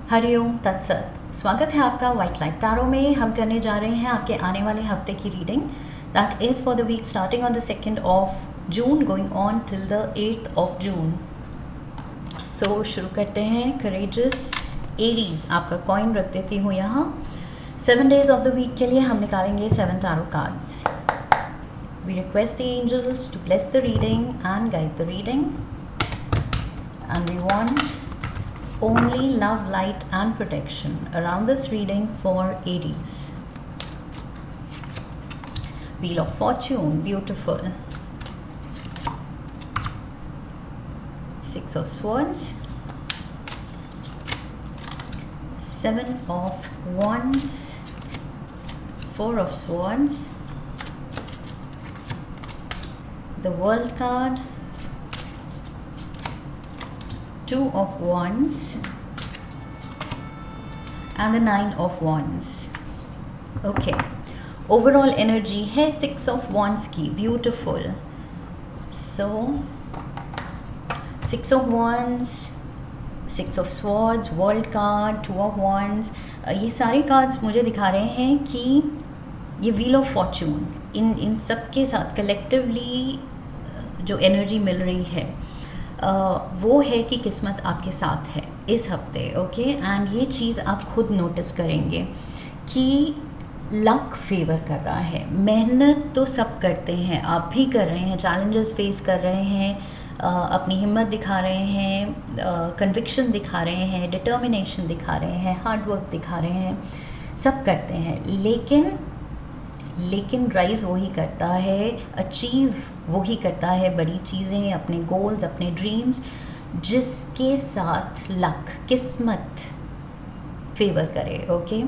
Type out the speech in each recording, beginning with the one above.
हरिओम तत्सत। स्वागत है आपका वाइट लाइट टैरो में। हम करने जा रहे हैं आपके आने वाले हफ्ते की reading that is for the week starting on the 2nd of June going on till the 8th of June. So शुरू करते हैं। करेजियस एरीज, आपका कॉइन रख देती हूँ यहाँ। 7 days ऑफ द वीक के लिए हम निकालेंगे 7 tarot cards. We request the angels to bless the reading and guide the reading and we want only love, light and protection around this reading for Aries. Wheel of Fortune, beautiful. 6 of Swords, 7 of Wands, 4 of Swords, the World card, 2 of Wands and the 9 of Wands. Okay, overall energy है 6 of Wands की, beautiful. So 6 of Wands, 6 of Swords, World card, 2 of Wands, ये सारे cards मुझे दिखा रहे हैं कि ये व्हील ऑफ फॉर्चून इन सब के साथ कलेक्टिवली जो एनर्जी मिल रही है वो है कि किस्मत आपके साथ है इस हफ्ते। ओके, एंड ये चीज़ आप खुद नोटिस करेंगे कि लक फेवर कर रहा है। मेहनत तो सब करते हैं, आप भी कर रहे हैं, चैलेंजेस फेस कर रहे हैं, अपनी हिम्मत दिखा रहे हैं, कन्विक्शन दिखा रहे हैं, डिटर्मिनेशन दिखा रहे हैं, हार्ड वर्क दिखा रहे हैं, सब करते हैं। लेकिन राइज वही करता है, अचीव वही करता है बड़ी चीज़ें, अपने गोल्स, अपने ड्रीम्स, जिसके साथ लक, किस्मत फेवर करे। ओके,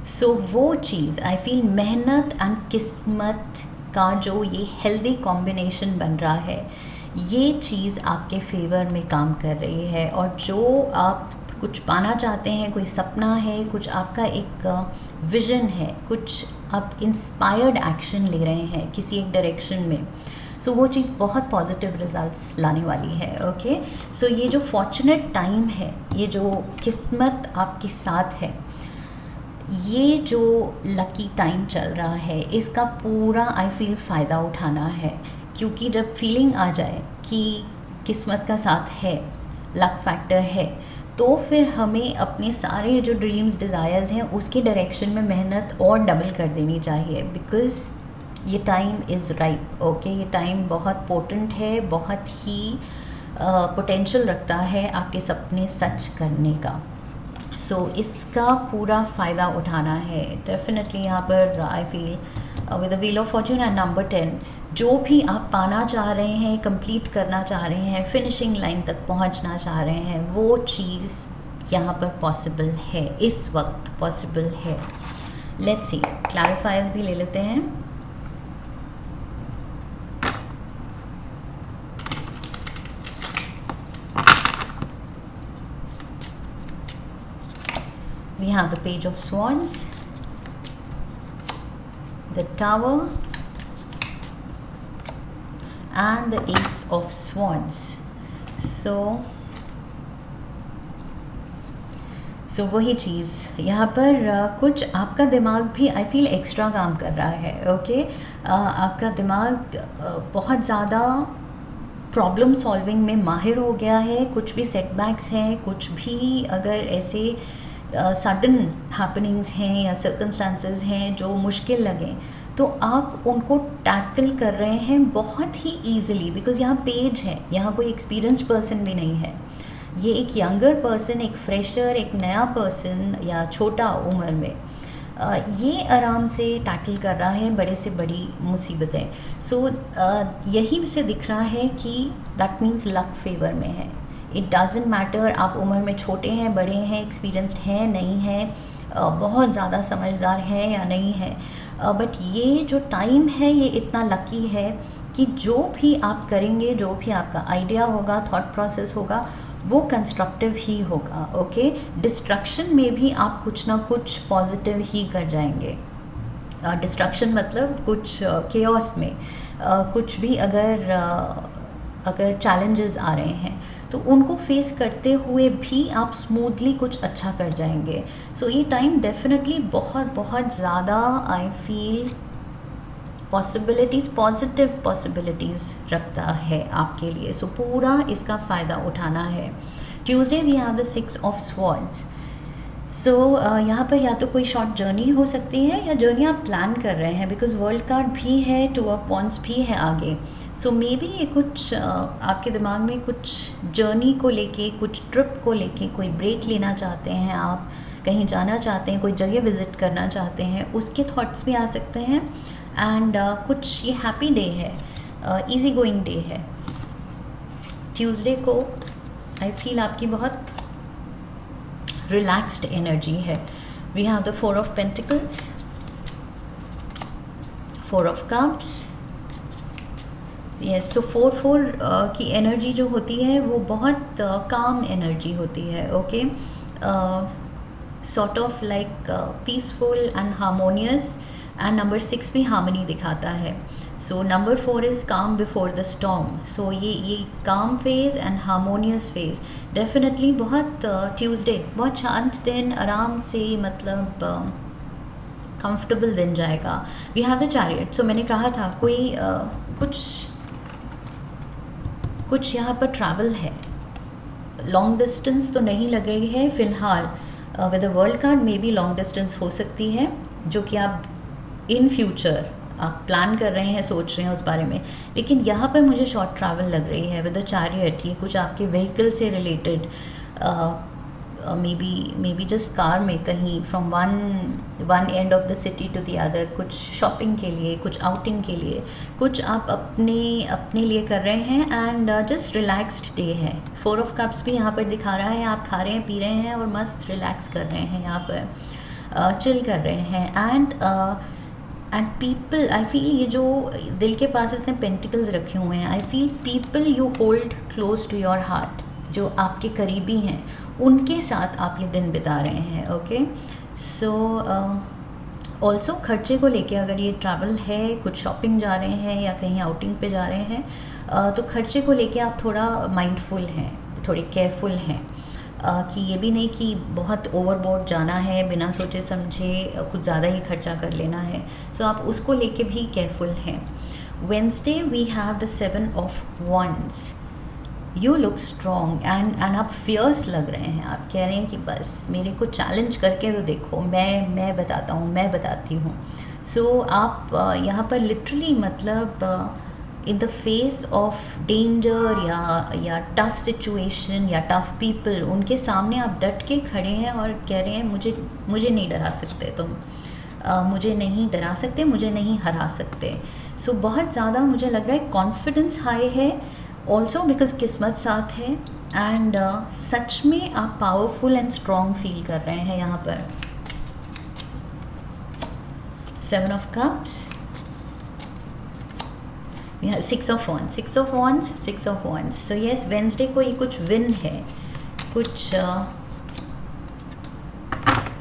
सो वो चीज़ आई फील मेहनत एंड किस्मत का जो ये हेल्दी कॉम्बिनेशन बन रहा है, ये चीज़ आपके फेवर में काम कर रही है। और जो आप कुछ पाना चाहते हैं, कोई सपना है, कुछ आपका एक विजन है, कुछ आप इंस्पायर्ड एक्शन ले रहे हैं किसी एक डायरेक्शन में, सो वो चीज़ बहुत पॉजिटिव रिजल्ट्स लाने वाली है। ओके, सो ये जो फॉर्चुनेट टाइम है, ये जो किस्मत आपके साथ है, ये जो लकी टाइम चल रहा है, इसका पूरा आई फील फ़ायदा उठाना है। क्योंकि जब फीलिंग आ जाए कि किस्मत का साथ है, लक फैक्टर है, तो फिर हमें अपने सारे जो ड्रीम्स, डिज़ायर्स हैं, उसके डायरेक्शन में मेहनत और डबल कर देनी चाहिए। बिकॉज़ ये टाइम इज़ राइप। ओके, ये टाइम बहुत पोटेंट है, बहुत ही पोटेंशियल रखता है आपके सपने सच करने का। सो इसका पूरा फ़ायदा उठाना है डेफिनेटली। यहाँ पर I feel with the wheel of Fortune and number 10, जो भी आप पाना चाह रहे हैं, कंप्लीट करना चाह रहे हैं, फिनिशिंग लाइन तक पहुंचना चाह रहे हैं, वो चीज़ यहाँ पर पॉसिबल है, इस वक्त पॉसिबल है। लेट्स सी, क्लैरिफायर्स भी ले लेते हैं। We have the Page of Swords, the Tower and the Ace of Swords. So वही चीज़ यहाँ पर कुछ आपका दिमाग भी आई फील एक्स्ट्रा काम कर रहा है। ओके, आपका दिमाग बहुत ज़्यादा प्रॉब्लम सॉल्विंग में माहिर हो गया है। कुछ भी सेटबैक्स हैं, कुछ भी अगर ऐसे सडन हैपनिंग्स हैं या सर्कमस्टांसेस हैं जो मुश्किल लगें, तो आप उनको टैकल कर रहे हैं बहुत ही ईजिली। बिकॉज़ यहाँ पेज है, यहाँ कोई एक्सपीरियंस्ड पर्सन भी नहीं है, ये एक यंगर पर्सन, एक फ्रेशर, एक नया पर्सन या छोटा उम्र में ये आराम से टैकल कर रहा है बड़े से बड़ी मुसीबतें। सो यही से दिख रहा है कि दैट मीन्स लक फेवर में है। इट डजेंट मैटर आप उम्र में छोटे हैं, बड़े हैं, एक्सपीरियंस्ड हैं, नहीं हैं, बहुत ज़्यादा समझदार हैं या नहीं है, बट ये जो टाइम है ये इतना लकी है कि जो भी आप करेंगे, जो भी आपका आइडिया होगा, थॉट प्रोसेस होगा, वो कंस्ट्रक्टिव ही होगा। ओके, डिस्ट्रक्शन में भी आप कुछ ना कुछ पॉजिटिव ही कर जाएंगे। डिस्ट्रक्शन मतलब कुछ केओस में कुछ भी अगर चैलेंजेस आ रहे हैं, तो उनको फेस करते हुए भी आप स्मूथली कुछ अच्छा कर जाएंगे। सो ये टाइम डेफिनेटली बहुत बहुत ज़्यादा I feel possibilities, positive possibilities रखता है आपके लिए। सो पूरा इसका फ़ायदा उठाना है। Tuesday we have the 6 of swords. So यहाँ पर या तो कोई शॉर्ट जर्नी हो सकती है या जर्नी आप प्लान कर रहे हैं, बिकॉज वर्ल्ड कार्ड भी है, 2 ऑफ वॉन्ड्स भी है आगे। सो मे बी ये कुछ आपके दिमाग में कुछ जर्नी को लेके, कुछ ट्रिप को लेके कोई ब्रेक लेना चाहते हैं, आप कहीं जाना चाहते हैं, कोई जगह विज़िट करना चाहते हैं, उसके थॉट्स भी आ सकते हैं। एंड कुछ ये हैप्पी डे है, इजी गोइंग डे है। ट्यूसडे को आई फील आपकी बहुत रिलैक्स्ड एनर्जी है। We have the 4 of pentacles, 4 of cups. Yes, so 4 की एनर्जी जो होती है वो बहुत काम एनर्जी होती है। Okay, sort of like peaceful and harmonious. And number 6 भी हार्मनी दिखाता है। So number 4 is calm before the storm. So ये calm phase and harmonious phase definitely बहुत ट्यूसडे बहुत शांत दिन, आराम से मतलब कंफर्टेबल दिन जाएगा। We have the chariot. So मैंने कहा था कोई कुछ यहाँ पर ट्रैवल है, लॉन्ग डिस्टेंस तो नहीं लग रही है फ़िलहाल। With the world card may be long distance हो सकती है, जो कि आप इन फ्यूचर आप प्लान कर रहे हैं, सोच रहे हैं उस बारे में। लेकिन यहाँ पर मुझे शॉर्ट ट्रैवल लग रही है विद द चैरियट। ये कुछ आपके व्हीकल से related, maybe just car में कहीं from one end of the city to the other, कुछ शॉपिंग के लिए, कुछ आउटिंग के लिए, कुछ आप अपने लिए कर रहे हैं। एंड जस्ट रिलैक्स्ड डे है। 4 ऑफ कप्स भी यहाँ पर दिखा रहा है, आप खा रहे हैं, पी रहे हैं और मस्त रिलैक्स कर रहे हैं, यहाँ पर चिल कर रहे हैं। एंड पीपल, आई फील ये जो दिल के पास इसने पेंटिकल्स रखे हुए हैं, I feel people you hold close to your heart, जो आपके करीबी हैं, उनके साथ आप ये दिन बिता रहे हैं। ओके, सो ऑल्सो खर्चे को लेके अगर ये ट्रैवल है, कुछ शॉपिंग जा रहे हैं या कहीं आउटिंग पे जा रहे हैं, तो खर्चे को लेके आप थोड़ा माइंडफुल हैं, थोड़े केयरफुल हैं, कि ये भी नहीं कि बहुत ओवरबोर्ड जाना है, बिना सोचे समझे कुछ ज़्यादा ही खर्चा कर लेना है। सो आप उसको लेके भी केयरफुल हैं। Wednesday we have the 7 of wands. You look strong and आप फियर्स लग रहे हैं। आप कह रहे हैं कि बस मेरे को चैलेंज करके तो देखो, मैं बताता हूँ, मैं बताती हूँ। सो आप यहाँ पर लिटरली मतलब in the face of danger या टफ़ सिचुएशन या टफ़ पीपल, उनके सामने आप डट के खड़े हैं और कह रहे हैं मुझे नहीं डरा सकते तुम, मुझे नहीं डरा सकते, मुझे नहीं हरा सकते। सो बहुत ज़्यादा मुझे लग रहा है कॉन्फिडेंस हाई है, ऑल्सो बिकॉज किस्मत साथ है। एंड सच में आप पावरफुल एंड स्ट्रॉन्ग फील कर रहे हैं यहाँ पर। 7 of cups, 6 of wands, 6 of wands, 6 of wands. So yes, Wednesday को ये कुछ विन है, कुछ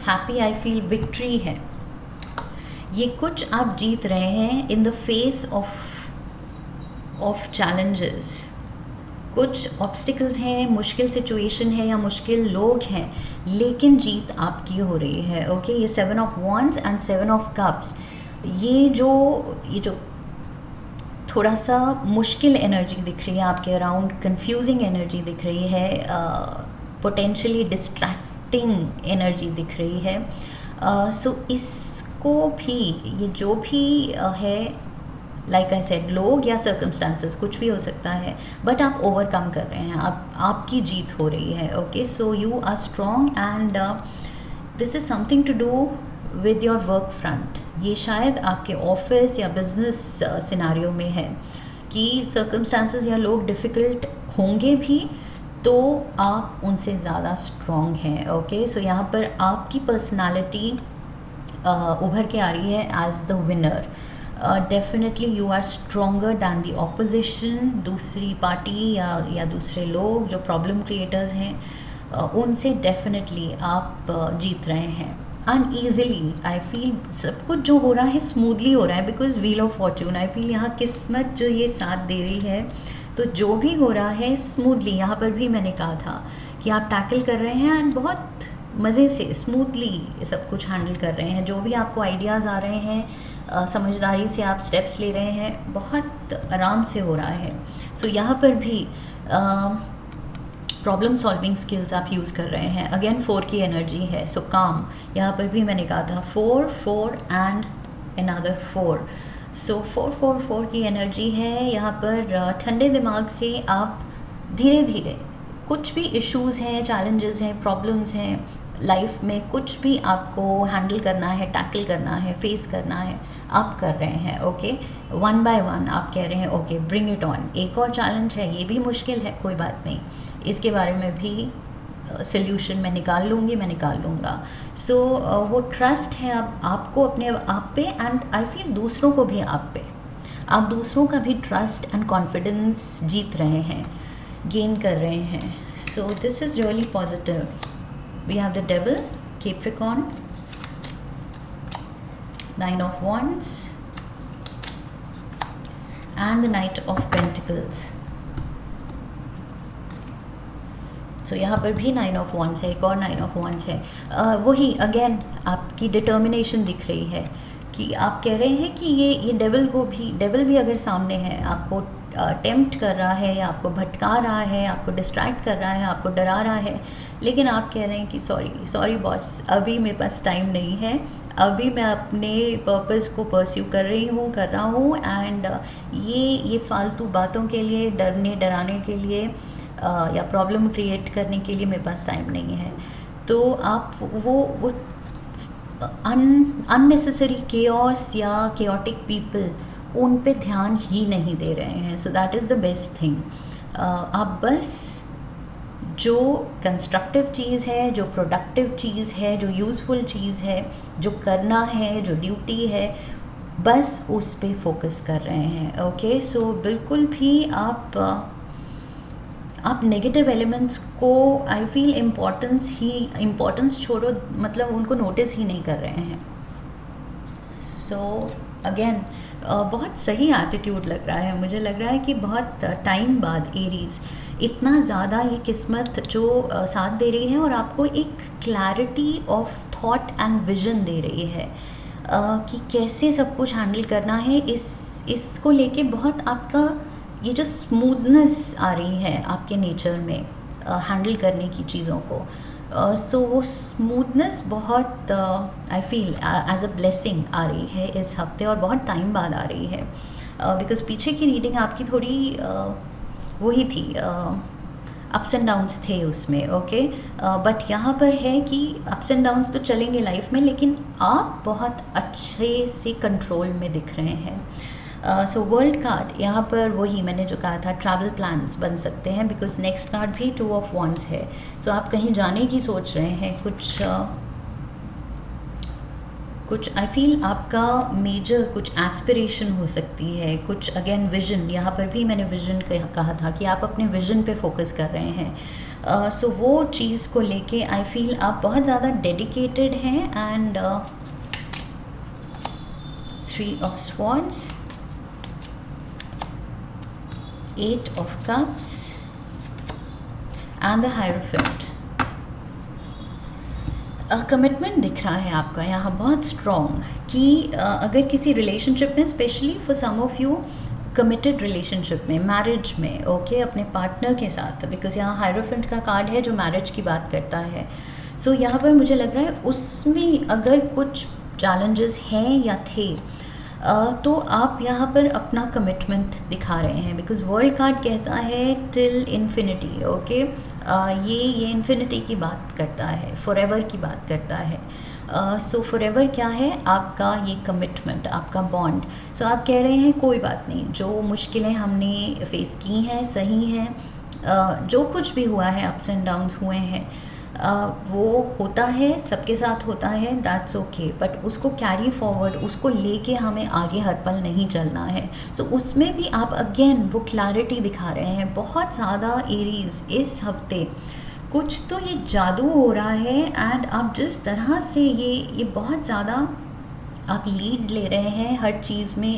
हैप्पी आई फील विक्ट्री है। ये कुछ आप जीत रहे हैं in the face of challenges. कुछ ऑब्स्टिकल्स हैं, मुश्किल सिचुएशन है या मुश्किल लोग हैं, लेकिन जीत आपकी हो रही है। ओके, ये 7 of wands and 7 of cups, ये जो थोड़ा सा मुश्किल एनर्जी दिख रही है आपके अराउंड, कंफ्यूजिंग एनर्जी दिख रही है, पोटेंशियली डिस्ट्रैक्टिंग एनर्जी दिख रही है। सो इसको भी, ये जो भी है, लाइक आई सेड, लोग या सर्कमस्टांसेस कुछ भी हो सकता है, बट आप ओवरकम कर रहे हैं, आपकी जीत हो रही है। Okay, so you are strong and this is something to do with your work front. ये शायद आपके ऑफिस या बिजनेस सिनारियो में है कि सर्कमस्टांसेस या लोग डिफ़िकल्ट होंगे भी, तो आप उनसे ज़्यादा स्ट्रॉन्ग हैं। ओके, सो यहाँ पर आपकी पर्सनालिटी उभर के आ रही है as the winner. Definitely you are stronger than the opposition. दूसरी पार्टी या दूसरे लोग जो प्रॉब्लम क्रिएटर्स हैं, उनसे डेफिनेटली आप जीत रहे हैं एंड ईजिली। आई फील सब कुछ जो हो रहा है स्मूथली हो रहा है, because wheel of Fortune, I feel यहाँ किस्मत जो ये साथ दे रही है, तो जो भी हो रहा है स्मूथली, यहाँ पर भी मैंने कहा था कि आप टैकल कर रहे हैं एंड बहुत मज़े से स्मूथली सब कुछ हैंडल कर रहे हैं। जो भी आपको आइडियाज़ आ रहे हैं समझदारी से आप स्टेप्स ले रहे हैं, बहुत आराम से हो रहा है। सो यहाँ पर भी प्रॉब्लम सॉल्विंग स्किल्स आप यूज़ कर रहे हैं। अगेन 4 की एनर्जी है, सो काम। यहाँ पर भी मैंने कहा था 4 4 एंड अनदर 4, सो 4 4 4 की एनर्जी है। यहाँ पर ठंडे दिमाग से आप धीरे धीरे कुछ भी इश्यूज़ हैं, चैलेंजेस हैं, प्रॉब्लम्स हैं लाइफ में, कुछ भी आपको हैंडल करना है, टैकल करना है, फेस करना है, आप कर रहे हैं। ओके, 1 बाय 1 आप कह रहे हैं ओके ब्रिंग इट ऑन। एक और चैलेंज है, ये भी मुश्किल है, कोई बात नहीं, इसके बारे में भी सल्यूशन मैं निकाल लूँगी, मैं निकाल लूँगा। सो वो ट्रस्ट है अब आपको अपने आप पे, एंड आई फील दूसरों को भी आप पे। आप दूसरों का भी ट्रस्ट एंड कॉन्फिडेंस जीत रहे हैं, गेन कर रहे हैं। So this is really positive. We have the devil, Capricorn, 9 of Wands and the Knight of Pentacles. सो यहाँ पर भी 9 of Wands है, एक और 9 of Wands है। वही अगेन आपकी डिटर्मिनेशन दिख रही है कि आप कह रहे हैं कि ये डेविल भी अगर सामने है, आपको टेम्प्ट कर रहा है, या आपको भटका रहा है, आपको डिस्ट्रैक्ट कर रहा है, आपको डरा रहा है, लेकिन आप कह रहे हैं कि सॉरी बॉस, अभी मेरे पास टाइम नहीं है, अभी मैं अपने पर्पस को परस्यू कर रहा हूँ एंड ये फालतू बातों के लिए, डराने के लिए या प्रॉब्लम क्रिएट करने के लिए मेरे पास टाइम नहीं है। तो आप वो अननेसेसरी केओस या केओटिक पीपल, उन पे ध्यान ही नहीं दे रहे हैं। So that is the best thing. आप बस जो कंस्ट्रक्टिव चीज़ है, जो प्रोडक्टिव चीज़ है, जो यूज़फुल चीज़ है, जो करना है, जो ड्यूटी है, बस उस पे फोकस कर रहे हैं। ओके, सो बिल्कुल भी आप नेगेटिव एलिमेंट्स को आई फील इम्पोर्टेंस छोड़ो, मतलब उनको नोटिस ही नहीं कर रहे हैं। सो अगेन बहुत सही एटीट्यूड लग रहा है, मुझे लग रहा है कि बहुत टाइम बाद एरीज़ इतना ज़्यादा ये किस्मत जो साथ दे रही है और आपको एक clarity of thought and vision दे रही है कि कैसे सब कुछ हैंडल करना है। इसको लेके बहुत आपका ये जो स्मूथनेस आ रही है आपके नेचर में हैंडल करने की चीज़ों को, सो वो स्मूथनेस बहुत I feel as a blessing आ रही है इस हफ्ते, और बहुत टाइम बाद आ रही है। बिकॉज पीछे की रीडिंग आपकी थोड़ी वही थी, अप्स एंड डाउन्स थे उसमें। ओके, बट यहाँ पर है कि अप्स एंड डाउन्स तो चलेंगे लाइफ में, लेकिन आप बहुत अच्छे से कंट्रोल में दिख रहे हैं। सो वर्ल्ड कार्ड, यहाँ पर वही मैंने जो कहा था, ट्रैवल प्लान्स बन सकते हैं, बिकॉज नेक्स्ट कार्ड भी 2 of Wands है। सो आप कहीं जाने की सोच रहे हैं, कुछ आई फील आपका मेजर कुछ एस्पिरेशन हो सकती है, कुछ अगेन विजन, यहाँ पर भी मैंने विजन कहा था कि आप अपने विजन पे फोकस कर रहे हैं। सो वो चीज़ को लेके आई फील आप बहुत ज़्यादा डेडिकेटेड हैं। And 3 of Swords, 8 of Cups and the Hierophant। Commitment दिख रहा है आपका यहाँ बहुत स्ट्रॉन्ग कि अगर किसी रिलेशनशिप में, specially for some of you committed relationship में, मैरिज में, ओके, अपने पार्टनर के साथ, बिकॉज यहाँ हायरोफेंट का कार्ड है जो मैरिज की बात करता है। सो यहाँ पर मुझे लग रहा है उसमें अगर कुछ चैलेंजेस हैं या थे, तो आप यहाँ पर अपना कमिटमेंट दिखा रहे हैं, बिकॉज वर्ल्ड कार्ड कहता है टिल इन्फिनिटी। ओके, ये इन्फिनिटी की बात करता है, फॉरएवर की बात करता है। सो फॉरएवर क्या है? आपका ये कमिटमेंट, आपका बॉन्ड। सो आप कह रहे हैं कोई बात नहीं, जो मुश्किलें हमने फेस की हैं सही हैं, जो कुछ भी हुआ है, अप्स एंड डाउन्स हुए हैं, वो होता है, सबके साथ होता है, दैट्स ओके, बट उसको कैरी फॉरवर्ड, उसको लेके हमें आगे हर पल नहीं चलना है। सो उसमें भी आप अगेन वो क्लैरिटी दिखा रहे हैं बहुत ज़्यादा। एरीज़ इस हफ्ते कुछ तो ये जादू हो रहा है, एंड आप जिस तरह से ये बहुत ज़्यादा आप लीड ले रहे हैं हर चीज़ में,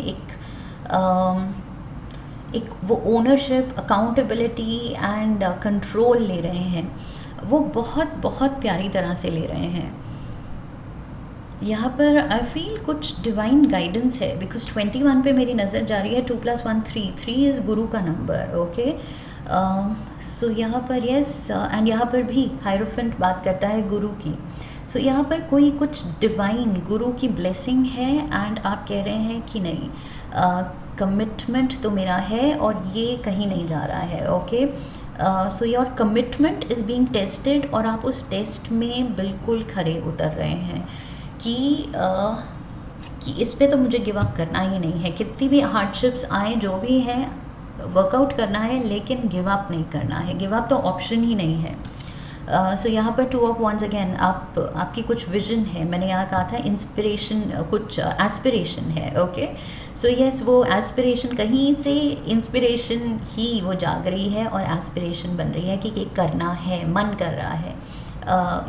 एक वो ओनरशिप, अकाउंटेबिलिटी एंड कंट्रोल ले रहे हैं, वो बहुत बहुत प्यारी तरह से ले रहे हैं। यहाँ पर आई फील कुछ डिवाइन गाइडेंस है, बिकॉज 21 पे मेरी नज़र जा रही है। 2 + 1 3, 3 इज़ गुरु का नंबर। ओके, सो यहाँ पर यस, एंड यहाँ पर भी हायरोफेंट बात करता है गुरु की। सो यहाँ पर कोई कुछ डिवाइन गुरु की ब्लेसिंग है, एंड आप कह रहे हैं कि नहीं, कमिटमेंट तो मेरा है और ये कहीं नहीं जा रहा है। Okay, so your commitment is being tested, और आप उस टेस्ट में बिल्कुल खरे उतर रहे हैं कि इस पे तो मुझे गिव अप करना ही नहीं है। कितनी भी हार्डशिप्स आए, जो भी हैं, वर्कआउट करना है, लेकिन गिव अप नहीं करना है। गिव अप तो ऑप्शन ही नहीं है। सो यहाँ पर 2 ऑफ wands अगेन, आपकी कुछ विजन है। मैंने यहाँ कहा था इंस्पिरेशन, कुछ एस्पिरेशन है। ओके, सो यस, वो एस्पिरेशन कहीं से इंस्पिरेशन ही वो जाग रही है और एस्पिरेशन बन रही है कि ये करना है, मन कर रहा है।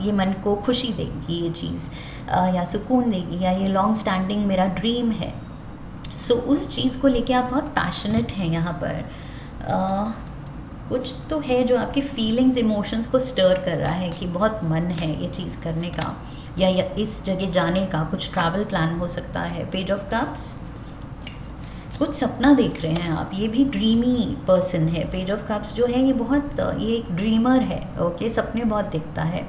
ये मन को खुशी देगी ये चीज़, या सुकून देगी, या ये लॉन्ग स्टैंडिंग मेरा ड्रीम है। सो उस चीज़ को लेके आप बहुत पैशनेट हैं यहाँ पर। कुछ तो है जो आपकी फीलिंग्स, इमोशंस को स्टर कर रहा है कि बहुत मन है ये चीज़ करने का, या इस जगह जाने का। कुछ ट्रैवल प्लान हो सकता है। पेज ऑफ कप्स, कुछ सपना देख रहे हैं आप। ये भी ड्रीमी पर्सन है। पेज ऑफ कप्स जो है ये बहुत, ये एक ड्रीमर है। ओके, सपने बहुत देखता है,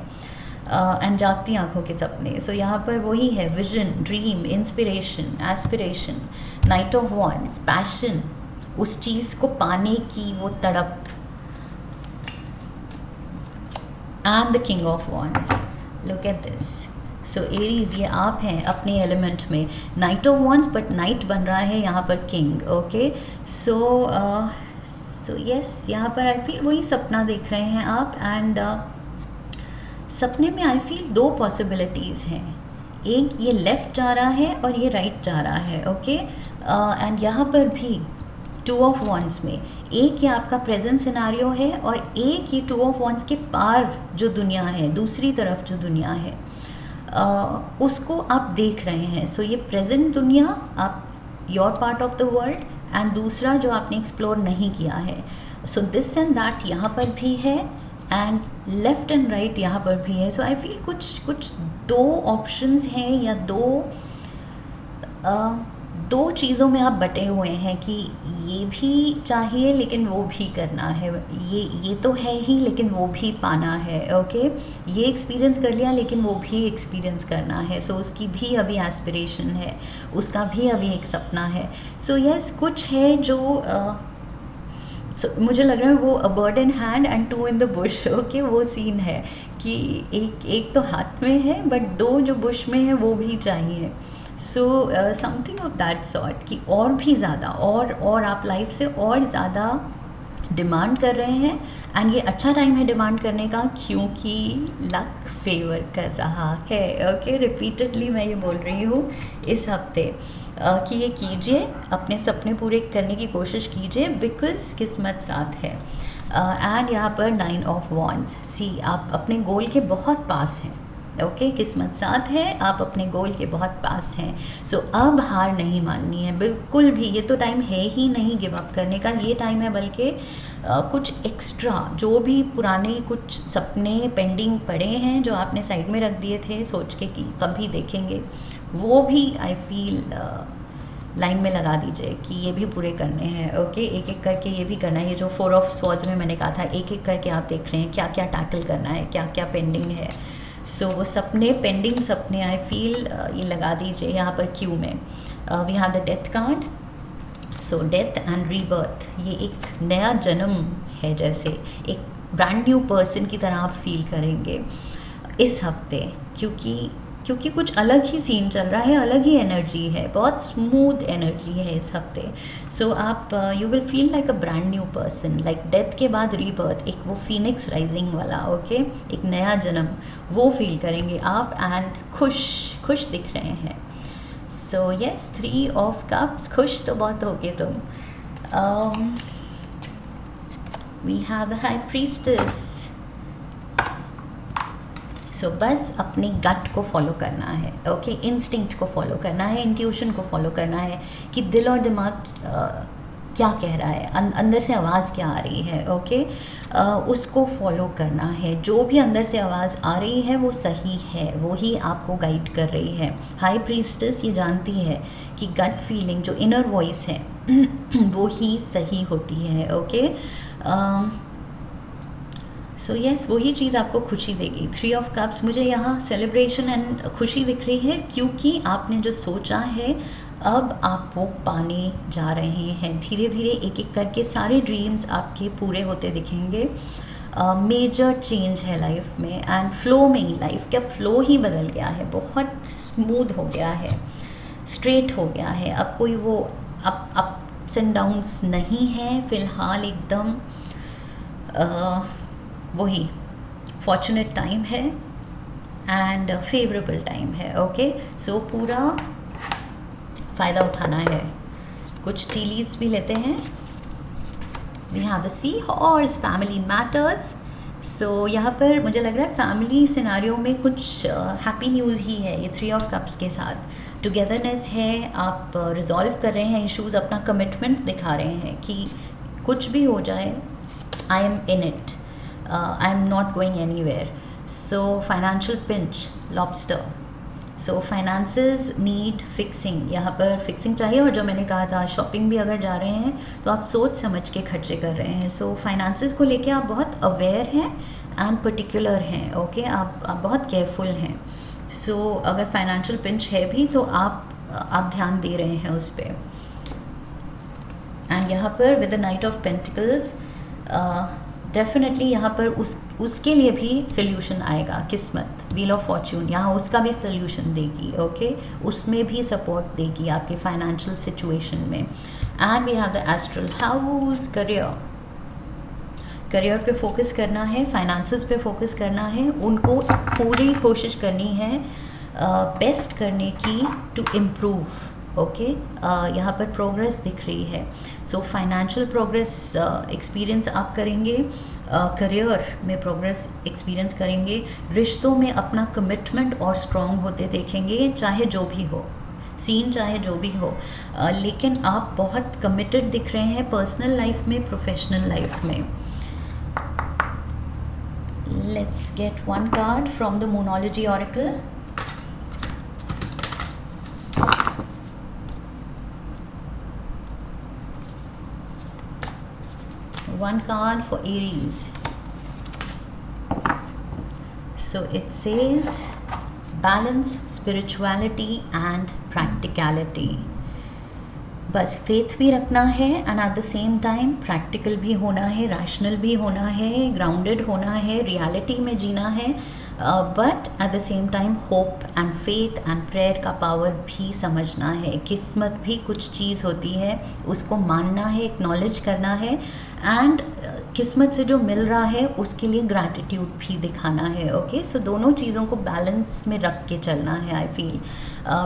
एंड जागती आंखों के सपने। सो यहाँ पर वही है, vision, dream, inspiration, aspiration. Night of wands, passion, उस चीज़ को पाने की वो तड़प, and the king of wands. Look at this. So Aries, ये आप हैं अपने एलिमेंट में। Night of wands, but night बन रहा है यहाँ पर किंग। ओके, सो यस, यहाँ पर आई फील वही सपना देख रहे हैं आप, एंड सपने में आई फील 2 पॉसिबिलिटीज़ हैं। एक ये लेफ़्ट जा रहा है और ये राइट जा रहा है। ओके, एंड यहाँ पर भी 2 ऑफ wands में एक ये आपका प्रेजेंट सिनारियो है, और एक ये 2 ऑफ wands के पार जो दुनिया है, दूसरी तरफ जो दुनिया है, उसको आप देख रहे हैं। सो ये प्रेजेंट दुनिया, आप your part of the world, and दूसरा जो आपने एक्सप्लोर नहीं किया है। सो दिस एंड दैट यहाँ पर भी है, एंड लेफ़्ट एंड राइट यहाँ पर भी है। सो आई फील कुछ 2 ऑप्शंस हैं, या दो चीज़ों में आप बटे हुए हैं कि ये भी चाहिए लेकिन वो भी करना है। ये तो है ही, लेकिन वो भी पाना है। ओके, ये एक्सपीरियंस कर लिया, लेकिन वो भी एक्सपीरियंस करना है। सो उसकी भी अभी एस्पिरेशन है, उसका भी अभी एक सपना है। सो यस, कुछ है जो मुझे लग रहा है वो a bird in hand and 2 in the Bush. Okay, वो सीन है कि एक तो हाथ में है, बट 2 जो बुश में है वो भी चाहिए। So something of that sort, कि और भी ज़्यादा, और आप लाइफ से और ज़्यादा डिमांड कर रहे हैं। एंड ये अच्छा टाइम है डिमांड करने का, क्योंकि लक फेवर कर रहा है। ओके, रिपीटेडली मैं ये बोल रही हूँ इस हफ्ते कि ये कीजिए, अपने सपने पूरे करने की कोशिश कीजिए, बिकॉज किस्मत साथ है। एंड यहाँ पर 9 ऑफ wands, सी आप अपने गोल के बहुत पास हैं। ओके, किस्मत साथ है, आप अपने गोल के बहुत पास हैं। सो अब हार नहीं माननी है बिल्कुल भी। ये तो टाइम है ही नहीं गिव अप करने का, ये टाइम है बल्कि कुछ एक्स्ट्रा, जो भी पुराने कुछ सपने पेंडिंग पड़े हैं, जो आपने साइड में रख दिए थे सोच के कि कभी देखेंगे, वो भी आई फील लाइन में लगा दीजिए कि ये भी पूरे करने हैं। ओके, एक एक करके ये भी करना है। ये जो 4 ऑफ swords में मैंने कहा था, एक एक करके आप देख रहे हैं क्या क्या टैकल करना है, क्या क्या पेंडिंग है। सो वो सपने, पेंडिंग सपने, आई फील ये लगा दीजिए यहाँ पर क्यू में। We have the death card. So death and rebirth, ये एक नया जन्म है, जैसे एक ब्रांड न्यू पर्सन की तरह आप फील करेंगे इस हफ्ते, क्योंकि कुछ अलग ही सीन चल रहा है, अलग ही एनर्जी है, बहुत स्मूथ एनर्जी है इस हफ्ते। सो आप you will feel like a brand new person, like death के बाद रीबर्थ, एक वो फीनिक्स राइजिंग वाला। ओके, एक नया जन्म, वो फील करेंगे आप, एंड खुश दिख रहे हैं। सो यस, 3 ऑफ कप्स, खुश तो बहुत हो गए तुम। We have the high priestess. So बस अपनी गट को फॉलो करना है। ओके, इंस्टिंक्ट को फॉलो करना है, इंट्यूशन को फॉलो करना है कि दिल और दिमाग क्या कह रहा है, अंदर से आवाज़ क्या आ रही है, ओके। उसको फॉलो करना है। जो भी अंदर से आवाज़ आ रही है वो सही है, वो ही आपको गाइड कर रही है। हाई प्रीस्टेस ये जानती है कि गट फीलिंग जो इनर वॉइस है वो ही सही होती है, ओके। सो यस, वही चीज़ आपको खुशी देगी। 3 ऑफ कप्स, मुझे यहाँ सेलिब्रेशन एंड खुशी दिख रही है, क्योंकि आपने जो सोचा है अब आप वो पाने जा रहे हैं। धीरे धीरे एक एक करके सारे ड्रीम्स आपके पूरे होते दिखेंगे। मेजर चेंज है लाइफ में, एंड फ्लो में ही, लाइफ का फ्लो ही बदल गया है, बहुत स्मूथ हो गया है, स्ट्रेट हो गया है। अब कोई वो अप्स एंड डाउन्स नहीं है फ़िलहाल, एकदम वही फॉर्चुनेट टाइम है एंड फेवरेबल टाइम है, ओके। सो पूरा फ़ायदा उठाना है। कुछ टी लीव्स भी लेते हैं। We have the sea horse, family matters. So यहाँ पर मुझे लग रहा है फैमिली सिनारियो में कुछ हैप्पी न्यूज़ ही है ये 3 ऑफ कप्स के साथ। टुगेदरनेस है, आप रिजॉल्व कर रहे हैं इश्यूज़, अपना कमिटमेंट दिखा रहे हैं कि कुछ भी हो जाए, I am in it, I am not going anywhere. So financial pinch, lobster. So finances need fixing, यहाँ पर फिक्सिंग चाहिए। और जो मैंने कहा था, शॉपिंग भी अगर जा रहे हैं तो आप सोच समझ के खर्चे कर रहे हैं। सो फाइनेंसेस को लेके आप बहुत अवेयर हैं एंड पर्टिकुलर हैं, ओके। आप बहुत केयरफुल हैं। सो अगर फाइनेंशियल पिंच है भी तो आप ध्यान दे रहे हैं उस पर। एंड यहाँ पर with the night of pentacles, definitely यहाँ पर उसके लिए भी सोल्यूशन आएगा। किस्मत, व्हील ऑफ फॉर्च्यून, यहाँ उसका भी सोल्यूशन देगी, ओके। उसमें भी सपोर्ट देगी आपके फाइनेंशियल सिचुएशन में। And we have the astral house, career पे फोकस करना है, फाइनेंसेस पे फोकस करना है, उनको पूरी कोशिश करनी है बेस्ट करने की टू इम्प्रूव, ओके। यहाँ पर प्रोग्रेस दिख रही है। सो फाइनेंशियल प्रोग्रेस एक्सपीरियंस आप करेंगे, करियर में प्रोग्रेस एक्सपीरियंस करेंगे, रिश्तों में अपना कमिटमेंट और स्ट्रॉन्ग होते देखेंगे, चाहे जो भी हो सीन, चाहे जो भी हो। लेकिन आप बहुत कमिटेड दिख रहे हैं पर्सनल लाइफ में, प्रोफेशनल लाइफ में। Let's get one card from the Moonology oracle. One card for Aries. So it says balance, spirituality and practicality. बस फेथ भी रखना है and eight the same time practical भी होना है, रैशनल भी होना है, ग्राउंडेड होना है, रियलिटी में जीना है, but at the same time hope and faith and prayer का पावर भी समझना है। किस्मत भी कुछ चीज़ होती है, उसको मानना है, एक्नॉलेज करना है, एंड किस्मत से जो मिल रहा है उसके लिए ग्रैटिट्यूड भी दिखाना है, ओके। सो दोनों चीज़ों को बैलेंस में रख के चलना है, आई फील,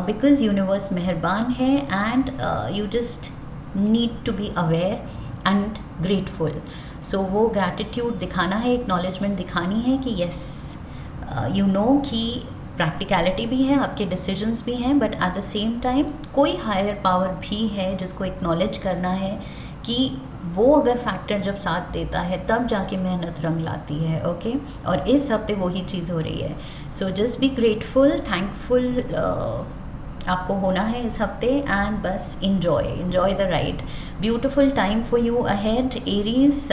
बिकॉज यूनिवर्स मेहरबान है and you just need to be aware and grateful. So वो ग्रैटिट्यूड दिखाना है, एक्नॉलेजमेंट दिखानी है कि येस यू नो कि प्रैक्टिकलिटी भी है, आपके डिसीजंस भी हैं, but at the same time कोई हायर पावर भी है जिसको एक्नॉलेज करना है कि वो अगर फैक्टर जब साथ देता है तब जाके मेहनत रंग लाती है, ओके। और इस हफ्ते वही चीज़ हो रही है। So just be grateful, thankful आपको होना है इस हफ्ते, एंड बस enjoy the ride. Beautiful time for you ahead Aries,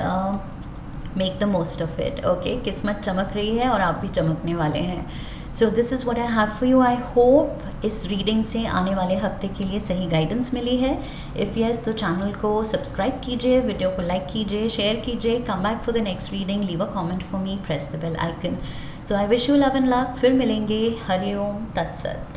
make the most of it, okay. किस्मत चमक रही है और आप भी चमकने वाले हैं। So this is what I have for you. I hope इस रीडिंग से आने वाले हफ्ते के लिए सही गाइडेंस मिली है। इफ़ यस तो चैनल को सब्सक्राइब कीजिए, वीडियो को लाइक कीजिए, शेयर कीजिए, come back for the next reading, leave a comment for me, press the bell icon. So I wish you love and luck. फिर मिलेंगे। हरिओम तत्सत।